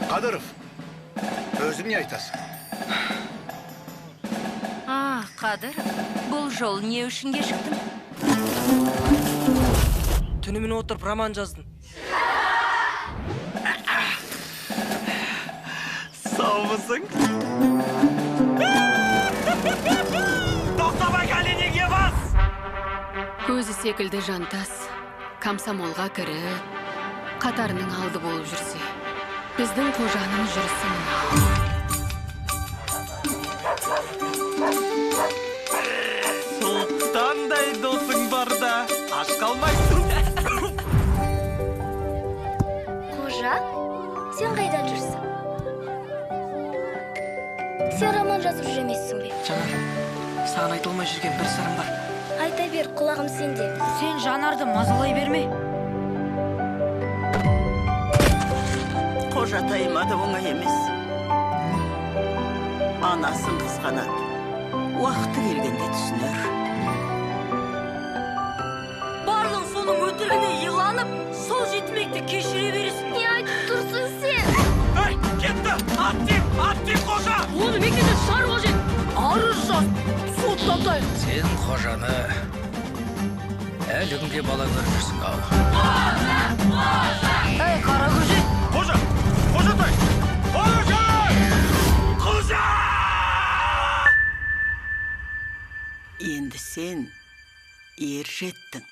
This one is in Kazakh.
Kadırov, özün ne aytasın? Kadırov, бұл жол не үшін кешіктің? Түнімін отырып роман жаздым. Сау мısың? Тоқтамай кәленеге бас! Өзі секілді жантас, комсомолға кіріп, қатарының алды болып жүрсе, біздің қожаның жүрісі мынау. Сұлтандай досың барда, аш қалмайсың. Қожа, сен қайдан жүрсің? Сен роман жазып жүр емессің бе? Жанар, саған айта алмай жүрген бір сырым бар. Айта бер, құлағым сенде. Сен Жанарды мазалай берме. Қожатайыма да оңай емес. Анасын қызғанады. Уақыты келгенде түсінер. Барлың соның өтірігіне иланып, сол жетімекті кешіре бересің. Не айтып тұрсың сен? Ай, кетті! Аттим, қожа! Оны мекенде шығарып ал жет! Арыз жаз! Соттатайық! Sen kocana әлі күнге бала көрмесің ау. Әй, қара көже! Қожа! Қожатай! Қожа! Қожа! Енді сен ер жеттің.